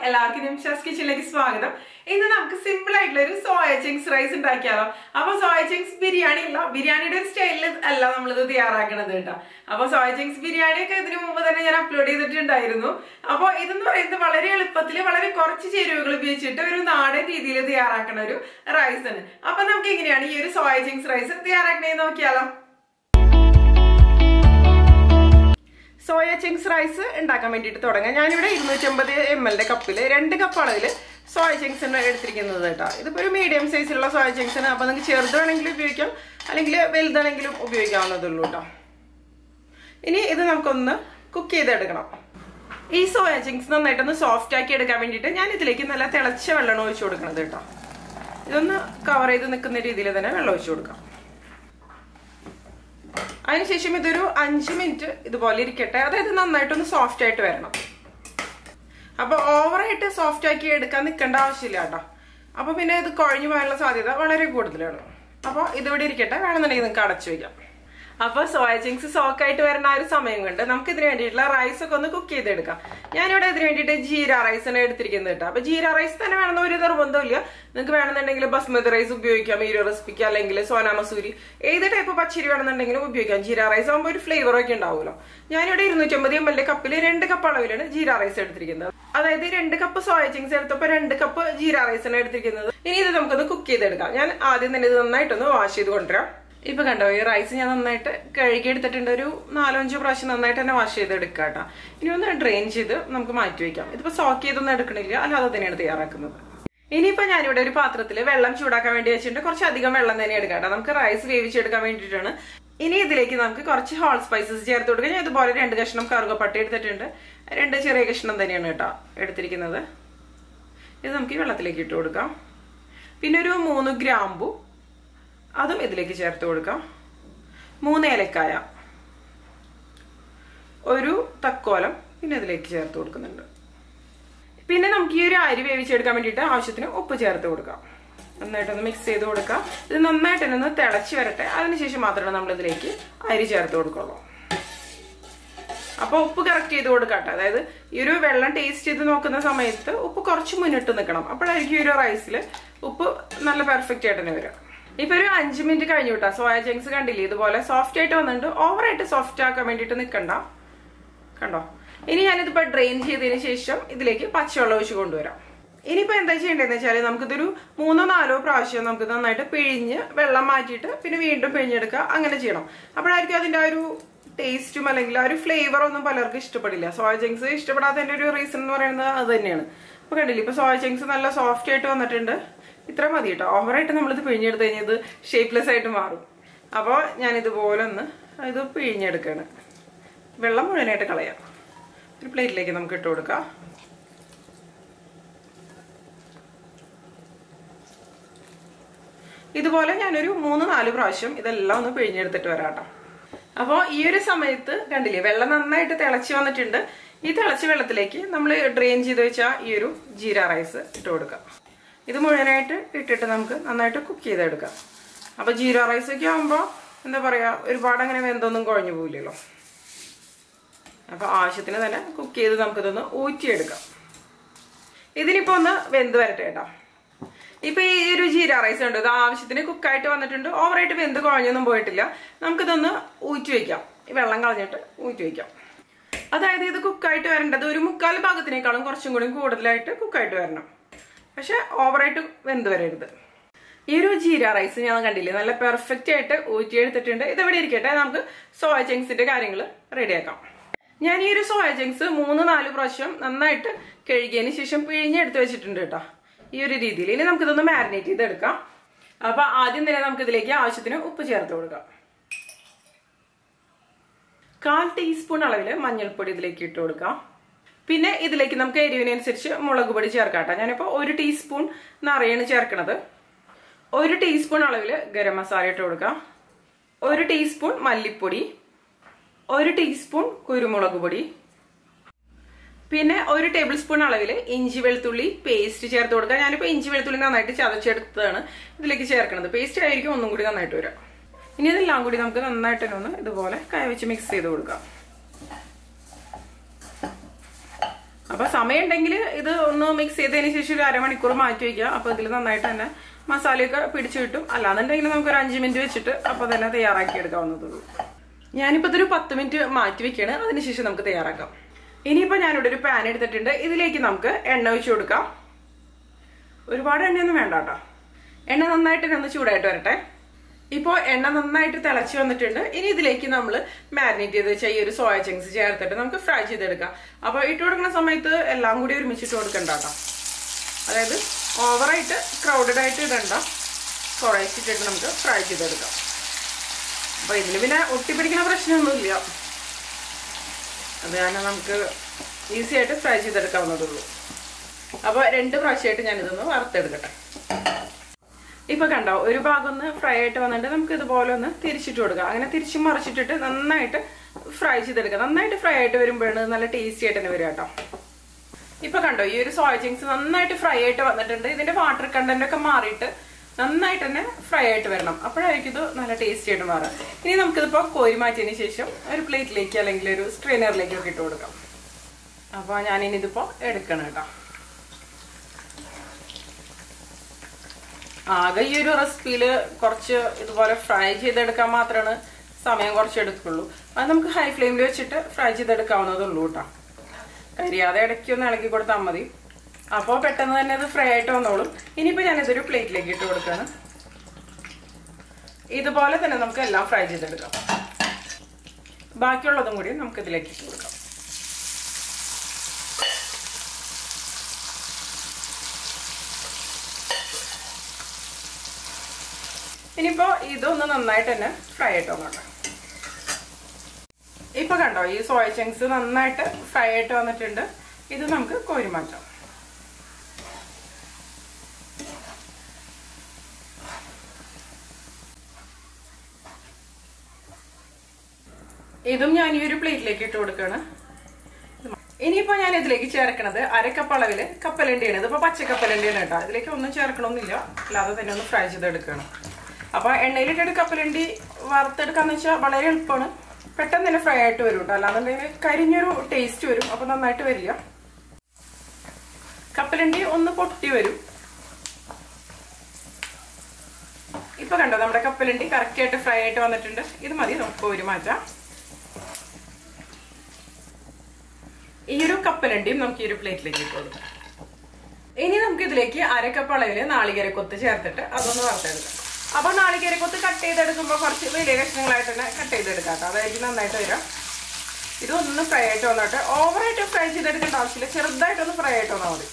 എല്ലാവർക്കും Nimshas kitchen സ്വാഗതം. ഇന്ന് നമുക്ക് സിമ്പിൾ ആയിട്ടുള്ള ഒരു സോയ ചിങ്സ് റൈസ് ഉണ്ടാക്കിയാലോ. അപ്പോൾ സോയ ചിങ്സ് ബിരിയാണി ഇല്ല, ബിരിയാണിയുടെ ഒരു സ്റ്റൈലിൽ അല്ല നമ്മൾ ഇത് തയ്യാറാക്കുന്നത് കേട്ടോ. അപ്പോൾ സോയ ചിങ്സ് ബിരിയാണി ഒക്കെ ഇതിനു മുമ്പ് തന്നെ ഞാൻ അപ്ലോഡ് ചെയ്തിട്ടുണ്ടായിരുന്നു. അപ്പോൾ ഇതെന്ന് പറയുന്നത് വളരെ എളുപ്പത്തിൽ വളരെ കുറച്ച് ചേരുവകൾ ഉപയോഗിച്ചിട്ട് ഒരു നാടൻ രീതിയിൽ തയ്യാറാക്കുന്ന ഒരു റൈസ് ആണ്. അപ്പോൾ നമുക്ക് എങ്ങനെയാണ് ഈ ഒരു സോയ ചിങ്സ് റൈസ് തയ്യാറാക്കണേന്ന് നോക്കിയാലോ. സോയ ചിങ്സ് റൈസ് ഉണ്ടാക്കാൻ വേണ്ടിയിട്ട് തുടങ്ങാം. ഞാനിവിടെ 250 ml കപ്പിൽ 2 കപ്പ് അളവിൽ സോയ ചിങ്സ് എടുത്തിരിക്കുന്നത് കേട്ടോ. ഇതിപ്പോൾ ഒരു മീഡിയം സൈസിലുള്ള സോയ ചിങ്സാണ്. അപ്പോൾ നിങ്ങൾക്ക് ചെറുതാണെങ്കിലും ഉപയോഗിക്കാം, അല്ലെങ്കിൽ വലുതാണെങ്കിലും ഉപയോഗിക്കാവുന്നതുള്ളൂ കേട്ടോ. ഇനി ഇത് നമുക്കൊന്ന് കുക്ക് ചെയ്തെടുക്കണം. ഈ സോയ ചിങ്സ് നന്നായിട്ടൊന്ന് സോഫ്റ്റ് ആക്കി എടുക്കാൻ വേണ്ടിയിട്ട് ഞാൻ ഇതിലേക്ക് നല്ല തിളച്ച വെള്ളം ഒഴിച്ചു കൊടുക്കണത് കേട്ടോ. ഇതൊന്ന് കവർ ചെയ്ത് നിൽക്കുന്ന രീതിയിൽ തന്നെ വെള്ളം ഒഴിച്ചു കൊടുക്കാം. അതിനുശേഷം ഇതൊരു 5 മിനിറ്റ് ഇതുപോലെ ഇരിക്കട്ടെ. അതായത് നന്നായിട്ടൊന്ന് സോഫ്റ്റ് ആയിട്ട് വരണം. അപ്പൊ ഓവറായിട്ട് സോഫ്റ്റ് ആക്കി എടുക്കാൻ നിൽക്കേണ്ട ആവശ്യമില്ല കേട്ടോ. അപ്പൊ പിന്നെ ഇത് കുഴഞ്ഞു പോകാനുള്ള സാധ്യത വളരെ കൂടുതലാണ്. അപ്പോൾ ഇതിവിടെ ഇരിക്കട്ടെ, വേണമെന്നുണ്ടെങ്കിൽ നിങ്ങൾക്ക് അടച്ചു വയ്ക്കാം. അപ്പോൾ സോയ ചിങ്സ് സോക്കായിട്ട് വരുന്ന ആ ഒരു സമയം കൊണ്ട് നമുക്ക് ഇതിന് വേണ്ടിയിട്ടുള്ള റൈസ് ഒക്കെ ഒന്ന് കുക്ക് ചെയ്തെടുക്കാം. ഞാനിവിടെ ഇതിന് വേണ്ടിയിട്ട് ജീര റൈസാണ് എടുത്തിരിക്കുന്നത് കേട്ടോ. അപ്പോൾ ജീര റൈസ് തന്നെ വേണമെന്ന് ഒരു നിർബന്ധമില്ല. നിങ്ങൾക്ക് വേണമെന്നുണ്ടെങ്കിൽ ബസ്മതി റൈസ് ഉപയോഗിക്കാം ഈ ഒരു റെസിപ്പിക്ക്, അല്ലെങ്കിൽ സോന മസൂരി ഏത് ടൈപ്പ് പച്ചരി വേണമെന്നുണ്ടെങ്കിലും ഉപയോഗിക്കാം. ജീര റൈസ് ആകുമ്പോൾ ഒരു ഫ്ലേവർ ഒക്കെ ഉണ്ടാവുമല്ലോ. ഞാനിവിടെ 250 ml കപ്പിൽ 2 കപ്പ് അളവിലാണ് ജീര റൈസ് എടുത്തിരിക്കുന്നത്. അതായത് 2 കപ്പ് സോയ ചിങ്സ് എടുത്തപ്പോൾ 2 കപ്പ് ജീര റൈസാണ് എടുത്തിരിക്കുന്നത്. ഇനി ഇത് നമുക്കൊന്ന് കുക്ക് ചെയ്തെടുക്കാം. ഞാൻ ആദ്യം തന്നെ ഇത് നന്നായിട്ടൊന്ന് വാഷ് ചെയ്ത് കൊണ്ടുവരാം. ഇപ്പൊ കണ്ടോ, ഈ റൈസ് ഞാൻ നന്നായിട്ട് കഴുകി എടുത്തിട്ടുണ്ട്. ഒരു 4-5 പ്രാവശ്യം നന്നായിട്ട് തന്നെ വാഷ് ചെയ്ത് എടുക്കുക കേട്ടോ. ഇനി ഒന്ന് ഡ്രെയിൻ ചെയ്ത് നമുക്ക് മാറ്റി വയ്ക്കാം. ഇതിപ്പോ സോക്ക് ചെയ്തൊന്നും എടുക്കണില്ല, അല്ലാതെ തന്നെയാണ് തയ്യാറാക്കുന്നത്. ഇനിയിപ്പോ ഞാനിവിടെ ഒരു പാത്രത്തിൽ വെള്ളം ചൂടാക്കാൻ വേണ്ടി വെച്ചിട്ടുണ്ട്. കുറച്ചധികം വെള്ളം തന്നെ എടുക്കാം കേട്ടോ. നമുക്ക് റൈസ് വേവിച്ചെടുക്കാൻ വേണ്ടിയിട്ടാണ്. ഇനി ഇതിലേക്ക് നമുക്ക് കുറച്ച് ഹോൾ സ്പൈസസ് ചേർത്ത് കൊടുക്കാം. ഞാൻ ഇതുപോലെ 2 കഷ്ണം കറുകപ്പട്ട എടുത്തിട്ടുണ്ട്. 2 ചെറിയ കഷ്ണം തന്നെയാണ് കേട്ടോ എടുത്തിരിക്കുന്നത്. ഇത് നമുക്ക് ഈ വെള്ളത്തിലേക്ക് ഇട്ട് കൊടുക്കാം. പിന്നെ ഒരു 3 ഗ്രാമ്പു അതും ഇതിലേക്ക് ചേർത്ത് കൊടുക്കാം. 3 ഏലക്കായ, ഒരു തക്കോലം പിന്നെ ഇതിലേക്ക് ചേർത്ത് കൊടുക്കുന്നുണ്ട്. പിന്നെ നമുക്ക് ഈ ഒരു അരി വേവിച്ചെടുക്കാൻ വേണ്ടിയിട്ട് ആവശ്യത്തിന് ഉപ്പ് ചേർത്ത് കൊടുക്കാം. നന്നായിട്ടൊന്ന് മിക്സ് ചെയ്ത് കൊടുക്കാം. ഇത് നന്നായിട്ട് തന്നെ ഒന്ന് തിളച്ച് വരട്ടെ. അതിനുശേഷം മാത്രമേ നമ്മൾ ഇതിലേക്ക് അരി ചേർത്ത് കൊടുക്കുള്ളൂ. അപ്പോൾ ഉപ്പ് കറക്റ്റ് ചെയ്ത് കൊടുക്കട്ടെ. അതായത് ഈ ഒരു വെള്ളം ടേസ്റ്റ് ചെയ്ത് നോക്കുന്ന സമയത്ത് ഉപ്പ് കുറച്ച് മുന്നിട്ട് നിൽക്കണം. അപ്പോഴായിരിക്കും ഈ ഒരു റൈസിൽ ഉപ്പ് നല്ല പെർഫെക്റ്റ് ആയിട്ട് തന്നെ വരിക. ഇപ്പൊ ഒരു 5 മിനിറ്റ് കഴിഞ്ഞു കേട്ടോ. സോയ ചിങ്സ് കണ്ടില്ലേ, ഇതുപോലെ സോഫ്റ്റ് ആയിട്ട് വന്നിട്ടുണ്ട്. ഓവറായിട്ട് സോഫ്റ്റ് ആക്കാൻ വേണ്ടിയിട്ട് നിൽക്കണ്ട. കണ്ടോ, ഇനി ഞാനിതിപ്പോ ഡ്രെയിൻ ചെയ്തതിന് ശേഷം ഇതിലേക്ക് പച്ചവെള്ളം ഒഴിച്ച് കൊണ്ടുവരാം. ഇനിയിപ്പോ എന്താ ചെയ്യേണ്ടതെന്ന് വെച്ചാൽ നമുക്കിതൊരു 3-4 പ്രാവശ്യം നമുക്ക് നന്നായിട്ട് പിഴിഞ്ഞ് വെള്ളം മാറ്റിയിട്ട് പിന്നെ വീണ്ടും പിഴിഞ്ഞെടുക്കുക. അങ്ങനെ ചെയ്യണം. അപ്പോഴായിരിക്കും അതിന്റെ ആ ഒരു ടേസ്റ്റും അല്ലെങ്കിൽ ആ ഒരു ഫ്ലേവർ ഒന്നും പലർക്കും ഇഷ്ടപ്പെടില്ല. സോയ ചിങ്സ് ഇഷ്ടപ്പെടാത്തതിന്റെ ഒരു റീസൺ എന്ന് പറയുന്നത് അത് തന്നെയാണ്. അപ്പൊ കണ്ടില്ലേ, ഇപ്പൊ സോയ ചിങ്സ് നല്ല സോഫ്റ്റ് ആയിട്ട് വന്നിട്ടുണ്ട്. ഇത്ര മതി കേട്ടോ. ഓവറായിട്ട് നമ്മളിത് പിഴിഞ്ഞെടുത്ത് കഴിഞ്ഞാൽ ഇത് ഷേപ്പ്ലെസ് ആയിട്ട് മാറും. അപ്പോൾ ഞാനിതുപോലെ ഒന്ന് ഇത് പിഴിഞ്ഞെടുക്കുകയാണ്. വെള്ളം മുഴുവനായിട്ട് കളയാം. ഒരു പ്ലേറ്റിലേക്ക് നമുക്ക് ഇട്ട് കൊടുക്കാം. ഇതുപോലെ ഞാനൊരു 3-4 പ്രാവശ്യം ഇതെല്ലാം ഒന്ന് പിഴിഞ്ഞെടുത്തിട്ട് വരാം കേട്ടോ. അപ്പോൾ ഈ ഒരു സമയത്ത് കണ്ടില്ലേ, വെള്ളം നന്നായിട്ട് തിളച്ച് വന്നിട്ടുണ്ട്. ഈ തിളച്ച വെള്ളത്തിലേക്ക് നമ്മൾ ഡ്രെയിൻ ചെയ്ത് വെച്ചാൽ ഈ ഒരു ജീര റൈസ് ഇട്ട് കൊടുക്കാം. ഇത് മുഴുവനായിട്ട് ഇട്ടിട്ട് നമുക്ക് നന്നായിട്ട് കുക്ക് ചെയ്തെടുക്കാം. അപ്പോൾ ജീര റൈസ് ഒക്കെ ആകുമ്പോൾ എന്താ പറയുക, ഒരുപാട് അങ്ങനെ വെന്തൊന്നും കുഴഞ്ഞു പോവില്ലല്ലോ. അപ്പോൾ ആവശ്യത്തിന് തന്നെ കുക്ക് ചെയ്ത് നമുക്കിതൊന്ന് ഊറ്റിയെടുക്കാം. ഇതിനിപ്പോൾ ഒന്ന് വെന്ത് വരട്ടെ കേട്ടോ. ഇപ്പൊ ഈ ഒരു ജീര റൈസ് ഉണ്ട്, ഇത് ആവശ്യത്തിന് കുക്കായിട്ട് വന്നിട്ടുണ്ട്. ഓവറായിട്ട് വെന്ത് കുഴഞ്ഞൊന്നും പോയിട്ടില്ല. നമുക്കിതൊന്ന് ഊറ്റി വയ്ക്കാം. ഈ വെള്ളം കളഞ്ഞിട്ട് ഊറ്റി വയ്ക്കാം. അതായത് ഇത് കുക്കായിട്ട് വരേണ്ടത് ഒരു 3/4 ഭാഗത്തിനേക്കാളും കുറച്ചും കൂടി കൂടുതലായിട്ട് കുക്കായിട്ട് വരണം. പക്ഷെ ഓവറായിട്ട് വെന്ത് വരരുത്. ഈ ഒരു ജീര റൈസ് ഞാൻ കണ്ടില്ലേ, നല്ല പെർഫെക്റ്റ് ആയിട്ട് ഊറ്റിയെടുത്തിട്ടുണ്ട്. ഇതെവിടെ ഇരിക്കട്ടെ, നമുക്ക് സോയ ചിങ്സിന്റെ കാര്യങ്ങൾ റെഡിയാക്കാം. ഞാൻ ഈ ഒരു സോയ ചിങ്സ് 3-4 പ്രാവശ്യം നന്നായിട്ട് കഴുകിയതിന് ശേഷം പിഴിഞ്ഞെടുത്ത് വെച്ചിട്ടുണ്ട് കേട്ടോ. ഈ ഒരു രീതിയിൽ ഇനി നമുക്കിതൊന്ന് മാരിനേറ്റ് ചെയ്തെടുക്കാം. അപ്പൊ ആദ്യം തന്നെ നമുക്ക് ഇതിലേക്ക് ആവശ്യത്തിന് ഉപ്പ് ചേർത്ത് കൊടുക്കാം. 1/4 ടീസ്പൂൺ അളവിൽ മഞ്ഞൾപ്പൊടി ഇതിലേക്ക് ഇട്ട് കൊടുക്കാം. പിന്നെ ഇതിലേക്ക് നമുക്ക് എരിവിനനുസരിച്ച് മുളക് പൊടി ചേർക്കാം. ഞാനിപ്പോ 1 ടീസ്പൂൺ നിറയാണ് ചേർക്കണത്. 1 ടീസ്പൂൺ അളവിൽ ഗരം മസാല ഇട്ട് കൊടുക്കാം. 1 ടീസ്പൂൺ മല്ലിപ്പൊടി, 1 ടീസ്പൂൺ കുരുമുളക് പൊടി, പിന്നെ 1 ടേബിൾ സ്പൂൺ അളവിൽ ഇഞ്ചി വെളുത്തുള്ളി പേസ്റ്റ് ചേർത്ത് കൊടുക്കാം. ഞാനിപ്പോ ഇഞ്ചി വെളുത്തുള്ളി നന്നായിട്ട് ചതച്ചെടുത്തതാണ് ഇതിലേക്ക് ചേർക്കണത്. പേസ്റ്റ് ആയിരിക്കും ഒന്നും കൂടി നന്നായിട്ട് വരാം. ഇനി ഇതെല്ലാം കൂടി നമുക്ക് നന്നായിട്ട് ഒന്ന് ഇതുപോലെ കൈ വെച്ച് മിക്സ് ചെയ്ത് കൊടുക്കാം. അപ്പൊ സമയം ഉണ്ടെങ്കിൽ ഇത് ഒന്ന് മിക്സ് ചെയ്തതിന് ശേഷം ഒരു അരമണിക്കൂർ മാറ്റി വയ്ക്കുക. അപ്പൊ ഇതിൽ നന്നായിട്ട് തന്നെ മസാലയൊക്കെ പിടിച്ചു കിട്ടും. അല്ലാന്നുണ്ടെങ്കിൽ നമുക്ക് ഒരു 5 മിനിറ്റ് വെച്ചിട്ട് അപ്പൊ തന്നെ തയ്യാറാക്കി എടുക്കാവുന്നതുള്ളൂ. ഞാനിപ്പോ ഇതൊരു 10 മിനിറ്റ് മാറ്റി വെക്കാണ്. അതിനുശേഷം നമുക്ക് തയ്യാറാക്കാം. ഇനിയിപ്പോ ഞാനിവിടെ ഒരു പാൻ എടുത്തിട്ടുണ്ട്. ഇതിലേക്ക് നമുക്ക് എണ്ണ ഒഴിച്ചു കൊടുക്കാം. ഒരുപാട് എണ്ണയൊന്നും വേണ്ട കേട്ടോ. എണ്ണ നന്നായിട്ട് ഒന്ന് ചൂടായിട്ട് വരട്ടെ. ഇപ്പോൾ എണ്ണ നന്നായിട്ട് തിളച്ച് വന്നിട്ടുണ്ട്. ഇനി ഇതിലേക്ക് നമ്മൾ മാരിനേറ്റ് ചെയ്ത് വെച്ച ഈ ഒരു സോയ ചങ്ക്സ് ചേർത്തിട്ട് നമുക്ക് ഫ്രൈ ചെയ്തെടുക്കാം. അപ്പോൾ ഇട്ട് കൊടുക്കുന്ന സമയത്ത് എല്ലാം കൂടി ഒരുമിച്ചിട്ട് കൊടുക്കണ്ട കേട്ടോ. അതായത് ഓവറായിട്ട് ക്രൗഡഡ് ആയിട്ട് ഇടണ്ട, കുറച്ചിട്ടിട്ട് നമുക്ക് ഫ്രൈ ചെയ്തെടുക്കാം. അപ്പോൾ ഇതിന് പിന്നെ ഒട്ടിപ്പിടിക്കുന്ന പ്രശ്നമൊന്നുമില്ല. അത് കാരണം നമുക്ക് ഈസി ആയിട്ട് ഫ്രൈ ചെയ്തെടുക്കാവുന്നതുള്ളൂ. അപ്പോൾ 2 പ്രാവശ്യമായിട്ട് ഞാനിതൊന്ന് വറുത്തെടുക്കട്ടെ. ഇപ്പൊ കണ്ടോ, ഒരു ഭാഗം ഒന്ന് ഫ്രൈ ആയിട്ട് വന്നിട്ട് നമുക്ക് ഇതുപോലെ ഒന്ന് തിരിച്ചിട്ട് കൊടുക്കാം. അങ്ങനെ തിരിച്ചും മറിച്ചിട്ടിട്ട് നന്നായിട്ട് ഫ്രൈ ചെയ്തെടുക്കാം. നന്നായിട്ട് ഫ്രൈ ആയിട്ട് വരുമ്പോഴാണ് നല്ല ടേസ്റ്റി ആയിട്ട് തന്നെ വരിക കേട്ടോ. ഇപ്പൊ കണ്ടോ, ഈ ഒരു സോയ ചങ്ക്സ് നന്നായിട്ട് ഫ്രൈ ആയിട്ട് വന്നിട്ടുണ്ട്. ഇതിന്റെ വാട്ടർ കണ്ടന്റ് ഒക്കെ മാറിയിട്ട് നന്നായിട്ട് തന്നെ ഫ്രൈ ആയിട്ട് വരണം. അപ്പോഴായിരിക്കും ഇത് നല്ല ടേസ്റ്റി ആയിട്ട് മാറുക. ഇനി നമുക്കിതിപ്പോ കോരി മാറ്റിയതിന് ശേഷം ഒരു പ്ലേറ്റിലേക്ക് അല്ലെങ്കിൽ ഒരു സ്ട്രെയിനറിലേക്കൊക്കെ ഇട്ട് കൊടുക്കാം. അപ്പൊ ഞാനിനി ഇതിപ്പോ എടുക്കണം കേട്ടോ. ആകെ ഈ ഒരു റെസിപ്പിയിൽ കുറച്ച് ഇതുപോലെ ഫ്രൈ ചെയ്തെടുക്കാൻ മാത്രമാണ് സമയം കുറച്ച് എടുക്കുള്ളൂ. അത് നമുക്ക് ഹൈ ഫ്ലെയിമിൽ വെച്ചിട്ട് ഫ്രൈ ചെയ്തെടുക്കാവുന്നതുള്ളൂ കേട്ടോ. കരിയാതെ ഇടയ്ക്ക് ഒന്ന് ഇളക്കി കൊടുത്താൽ മതി. അപ്പോൾ പെട്ടെന്ന് തന്നെ അത് ഫ്രൈ ആയിട്ട് വന്നോളും. ഇനിയിപ്പോൾ ഞാനിതൊരു പ്ലേറ്റിലേക്ക് ഇട്ട് കൊടുക്കുകയാണ്. ഇതുപോലെ തന്നെ നമുക്ക് എല്ലാം ഫ്രൈ ചെയ്തെടുക്കാം. ബാക്കിയുള്ളതും കൂടി നമുക്ക് ഇതിലേക്ക് ഇട്ട് കൊടുക്കാം. ഇനിയിപ്പോ ഇതൊന്ന് നന്നായിട്ട് തന്നെ ഫ്രൈ ആയിട്ട് വന്നോട്ടെ. ഇപ്പൊ കണ്ടോ, ഈ സോയ ചങ്ക്സ് നന്നായിട്ട് ഫ്രൈ ആയിട്ട് വന്നിട്ടുണ്ട്. ഇത് നമുക്ക് കോരി മാറ്റാം. ഇതും ഞാൻ ഈ ഒരു പ്ലേറ്റിലേക്ക് ഇട്ട് കൊടുക്കുകയാണ്. ഇനിയിപ്പോ ഞാൻ ഇതിലേക്ക് ചേർക്കണത് 1/2 കപ്പ് അളവില് കപ്പലണ്ടിയാണ്. ഇതിപ്പോ പച്ചക്കപ്പലണ്ടിയാണ് കേട്ടോ. ഇതിലേക്ക് ഒന്നും ചേർക്കണമെന്നില്ല, അല്ലാതെ തന്നെ ഒന്ന് ഫ്രൈ ചെയ്തെടുക്കണം. അപ്പൊ എണ്ണയിലിട്ടിട്ട് കപ്പലണ്ടി വറുത്തെടുക്കാന്ന് വെച്ചാൽ വളരെ എളുപ്പമാണ്. പെട്ടെന്ന് തന്നെ ഫ്രൈ ആയിട്ട് വരും കേട്ടോ. അല്ലാന്നുണ്ടെങ്കിൽ കരിഞ്ഞൊരു ടേസ്റ്റ് വരും. അപ്പൊ നന്നായിട്ട് വരില്ല. കപ്പലണ്ടി ഒന്ന് പൊട്ടി വരും. ഇപ്പൊ കണ്ടോ, നമ്മുടെ കപ്പലണ്ടി കറക്റ്റ് ആയിട്ട് ഫ്രൈ ആയിട്ട് വന്നിട്ടുണ്ട്. ഇത് മതി, നമുക്ക് ഒരു മാറ്റാം. ഈ ഒരു കപ്പലണ്ടിയും നമുക്ക് ഈ ഒരു പ്ലേറ്റിലേക്ക് ഇട്ട് കൊടുക്കാം. ഇനി നമുക്ക് ഇതിലേക്ക് 1/2 കപ്പ് അളവില് നാളികേരക്കൊത്ത് ചേർത്തിട്ട് അതൊന്ന് വറുത്തെടുക്കാം. അപ്പൊ നാളികേരക്കൊത്ത് കട്ട് ചെയ്തെടുക്കുമ്പോൾ കുറച്ച് വലിയ കഷ്ണങ്ങളായിട്ട് തന്നെ കട്ട് ചെയ്തെടുക്കാം. അതായിരിക്കും നന്നായിട്ട് വരാം. ഇതൊന്ന് ഫ്രൈ ആയിട്ട് വന്നിട്ട് ഓവറായിട്ട് ഫ്രൈ ചെയ്തെടുക്കേണ്ട ആവശ്യമില്ല, ചെറുതായിട്ടൊന്ന് ഫ്രൈ ആയിട്ട് വന്നാൽ മതി.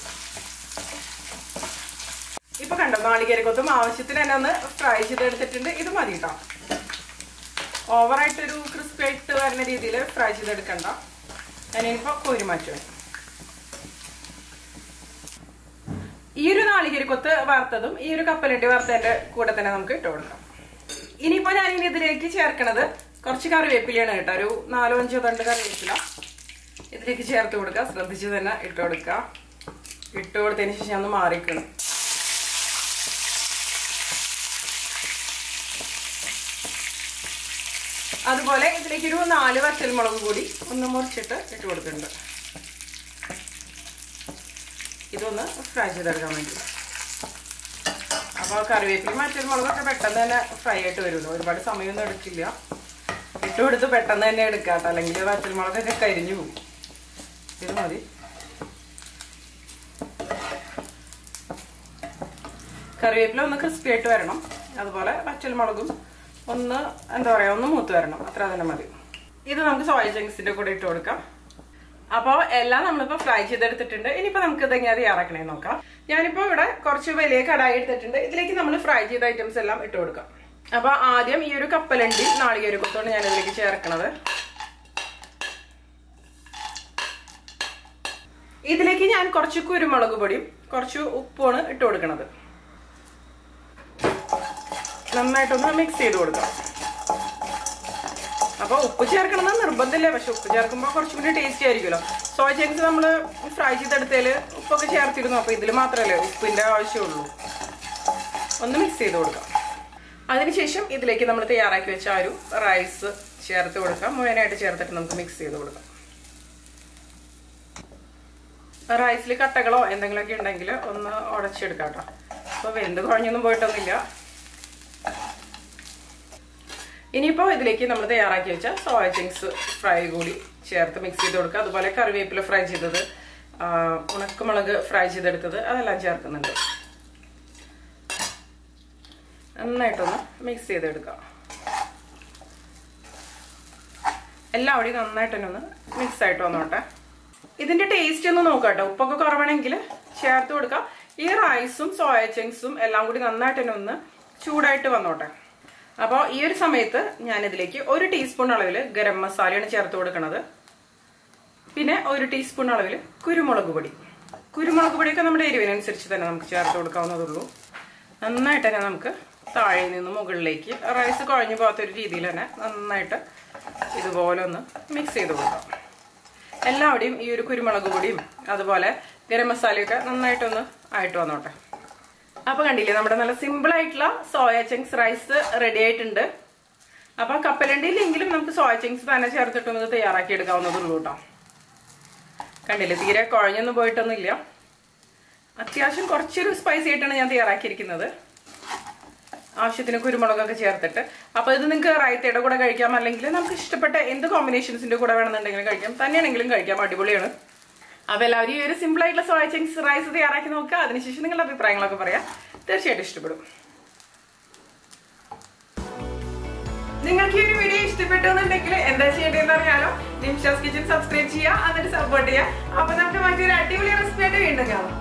ഇപ്പൊ കണ്ടോ, നാളികേരക്കൊത്തും ആവശ്യത്തിന് തന്നെ ഒന്ന് ഫ്രൈ ചെയ്തെടുത്തിട്ടുണ്ട്. ഇത് മതി കേട്ടോ. ഓവറായിട്ടൊരു ക്രിസ്പി ആയിട്ട് വരുന്ന രീതിയിൽ ഫ്രൈ ചെയ്തെടുക്കണ്ട. ഞാനിപ്പോ കോരി മാറ്റും. ഈ ഒരു നാളികേരക്കൊത്ത് വറുത്തതും ഈ ഒരു കപ്പലണ്ടി വറുത്തതിന്റെ കൂടെ തന്നെ നമുക്ക് ഇട്ട് കൊടുക്കാം. ഇനിയിപ്പോ ഞാനിനി ഇതിലേക്ക് ചേർക്കണത് കുറച്ച് കറിവേപ്പിലയാണ് കേട്ടോ. ഒരു 4-5 തണ്ട് കറിവേപ്പില ഇതിലേക്ക് ചേർത്ത് കൊടുക്കുക. ശ്രദ്ധിച്ച് തന്നെ ഇട്ട് കൊടുക്കുക. ഇട്ട് കൊടുത്തതിന് ശേഷം ഒന്ന് മാറിക്കണം. അതുപോലെ ഇതിലേക്ക് ഒരു 4 വറ്റൽമുളക് കൂടി ഒന്ന് മുറിച്ചിട്ട് ഇട്ട് കൊടുക്കുന്നുണ്ട്. ഇതൊന്ന് ഫ്രൈ ചെയ്തെടുക്കാൻ വേണ്ടി. അപ്പോൾ കറിവേപ്പിലയും വറ്റൽമുളകൊക്കെ പെട്ടെന്ന് തന്നെ ഫ്രൈ ആയിട്ട് വരുമല്ലോ, ഒരുപാട് സമയമൊന്നും എടുക്കില്ല. ഇട്ട് കൊടുത്ത് പെട്ടെന്ന് തന്നെ എടുക്കാം കേട്ടോ, അല്ലെങ്കിൽ വറ്റൽമുളകൊക്കെ കരിഞ്ഞു പോകും. ഇത് മതി. കറിവേപ്പില ഒന്ന് ക്രിസ്പി ആയിട്ട് വരണം. അതുപോലെ വറ്റൽമുളകും ഒന്ന് എന്താ പറയാ, ഒന്ന് മൂത്ത് വരണം. അത്ര തന്നെ മതി. ഇത് നമുക്ക് സോയ ചങ്ക്സിന്റെ കൂടെ ഇട്ട് കൊടുക്കാം. അപ്പോൾ എല്ലാം നമ്മളിപ്പോൾ ഫ്രൈ ചെയ്തെടുത്തിട്ടുണ്ട്. ഇനിയിപ്പോൾ നമുക്ക് ഇതെങ്ങനെ തയ്യാറാക്കണേന്ന് നോക്കാം. ഞാനിപ്പോൾ ഇവിടെ കുറച്ച് വലിയ കടായി എടുത്തിട്ടുണ്ട്. ഇതിലേക്ക് നമ്മൾ ഫ്രൈ ചെയ്ത ഐറ്റംസ് എല്ലാം ഇട്ട് കൊടുക്കാം. അപ്പോൾ ആദ്യം ഈ ഒരു കപ്പലണ്ടി നാളികേരക്കൊത്താണ് ഞാൻ ഇതിലേക്ക് ചേർക്കണത്. ഇതിലേക്ക് ഞാൻ കുറച്ച് കുരുമുളക് പൊടിയും കുറച്ച് ഉപ്പുമാണ് ഇട്ട് കൊടുക്കണത്. നന്നായിട്ടൊന്ന് മിക്സ് ചെയ്ത് കൊടുക്കാം. അപ്പോൾ ഉപ്പ് ചേർക്കണമെന്ന് നിർബന്ധമില്ല, പക്ഷെ ഉപ്പ് ചേർക്കുമ്പോൾ കുറച്ചും കൂടി ടേസ്റ്റി ആയിരിക്കുമല്ലോ. സോയ ചങ്ക്സ് നമ്മൾ ഫ്രൈ ചെയ്തെടുത്തതിൽ ഉപ്പൊക്കെ ചേർത്തിരുന്നു. അപ്പോൾ ഇതിൽ മാത്രമല്ലേ ഉപ്പിൻ്റെ ആവശ്യമുള്ളൂ. ഒന്ന് മിക്സ് ചെയ്ത് കൊടുക്കാം. അതിനുശേഷം ഇതിലേക്ക് നമ്മൾ തയ്യാറാക്കി വെച്ച ആ ഒരു റൈസ് ചേർത്ത് കൊടുക്കാം. മുഴുവനായിട്ട് ചേർത്തിട്ട് നമുക്ക് മിക്സ് ചെയ്ത് കൊടുക്കാം. റൈസിൽ കട്ടകളോ എന്തെങ്കിലുമൊക്കെ ഉണ്ടെങ്കിൽ ഒന്ന് ഉടച്ചെടുക്കാം കേട്ടോ. അപ്പോൾ വെന്ത് കുഴഞ്ഞൊന്നും പോയിട്ടൊന്നുമില്ല. ഇനിയിപ്പോൾ ഇതിലേക്ക് നമ്മൾ തയ്യാറാക്കി വെച്ച സോയ ചങ്ക്സ് ഫ്രൈ കൂടി ചേർത്ത് മിക്സ് ചെയ്ത് കൊടുക്കുക. അതുപോലെ കറിവേപ്പില ഫ്രൈ ചെയ്തത്, ഉണക്കമുളക് ഫ്രൈ ചെയ്തെടുത്തത് അതെല്ലാം ചേർക്കുന്നുണ്ട്. നന്നായിട്ടൊന്ന് മിക്സ് ചെയ്തെടുക്കാം. എല്ലാവരും നന്നായിട്ട് തന്നെ ഒന്ന് മിക്സ് ആയിട്ട് വന്നോട്ടെ. ഇതിന്റെ ടേസ്റ്റ് ഒന്ന് നോക്കാം കേട്ടോ. ഉപ്പൊക്കെ കുറവാണെങ്കിൽ ചേർത്ത് കൊടുക്കാം. ഈ റൈസും സോയ ചങ്ക്സും എല്ലാം കൂടി നന്നായിട്ട് തന്നെ ഒന്ന് ചൂടായിട്ട് വന്നോട്ടെ. അപ്പോൾ ഈ ഒരു സമയത്ത് ഞാനിതിലേക്ക് 1 ടീസ്പൂൺ അളവിൽ ഗരം മസാലയാണ് ചേർത്ത് കൊടുക്കുന്നത്. പിന്നെ 1 ടീസ്പൂൺ അളവിൽ കുരുമുളക് പൊടി. കുരുമുളക് പൊടിയൊക്കെ നമ്മുടെ എരിവിനനുസരിച്ച് തന്നെ നമുക്ക് ചേർത്ത് കൊടുക്കാവുന്നതുള്ളൂ. നന്നായിട്ട് തന്നെ നമുക്ക് താഴെ നിന്ന് മുകളിലേക്ക് റൈസ് കുഴഞ്ഞു പോകാത്തൊരു രീതിയിൽ തന്നെ നന്നായിട്ട് ഇതുപോലെ ഒന്ന് മിക്സ് ചെയ്ത് കൊടുക്കാം. എല്ലാവരുടെയും ഈ ഒരു കുരുമുളക് പൊടിയും അതുപോലെ ഗരം മസാലയൊക്കെ നന്നായിട്ടൊന്ന് ആയിട്ട് വന്നോട്ടെ. അപ്പൊ കണ്ടില്ലേ, നമ്മുടെ നല്ല സിമ്പിൾ ആയിട്ടുള്ള സോയ ചങ്ക്സ് റൈസ് റെഡി ആയിട്ടുണ്ട്. അപ്പൊ കപ്പലണ്ടിയിലെങ്കിലും നമുക്ക് സോയ ചങ്ക്സ് തന്നെ ചേർത്തിട്ടൊന്ന് തയ്യാറാക്കി എടുക്കാവുന്നതുള്ളൂ കേട്ടോ. കണ്ടില്ലേ, തീരെ കുഴഞ്ഞൊന്നും പോയിട്ടൊന്നുമില്ല. അത്യാവശ്യം കുറച്ചൊരു സ്പൈസി ആയിട്ടാണ് ഞാൻ തയ്യാറാക്കിയിരിക്കുന്നത്, ആവശ്യത്തിന് കുരുമുളകൊക്കെ ചേർത്തിട്ട്. അപ്പൊ ഇത് നിങ്ങൾക്ക് റൈത്തയുടെ കൂടെ കഴിക്കാം, അല്ലെങ്കിൽ നമുക്ക് ഇഷ്ടപ്പെട്ട എന്ത് കോമ്പിനേഷൻസിന്റെ കൂടെ വേണമെന്നുണ്ടെങ്കിലും കഴിക്കാം, തന്നെയാണെങ്കിലും കഴിക്കാം. അടിപൊളിയാണ്. അപ്പൊ എല്ലാവരും ഈ ഒരു സിമ്പിൾ ആയിട്ടുള്ള സോയ ചങ്ക്സ് റൈസ് തയ്യാറാക്കി നോക്കുക. അതിനുശേഷം നിങ്ങളുടെ അഭിപ്രായങ്ങളൊക്കെ പറയാം. തീർച്ചയായിട്ടും ഇഷ്ടപ്പെടും. നിങ്ങൾക്ക് ഈ ഒരു വീഡിയോ ഇഷ്ടപ്പെട്ടു എന്നുണ്ടെങ്കിൽ എന്താ ചെയ്യേണ്ടതെന്ന് അറിയാലോ. നിംഷാസ് കിച്ചൻ സബ്സ്ക്രൈബ് ചെയ്യുക, എന്നിട്ട് സപ്പോർട്ട് ചെയ്യുക. അപ്പൊ നമുക്ക് മറ്റൊരു അടിപൊളി റെസിപ്പി ആയിട്ട് വീണ്ടും കാണാം.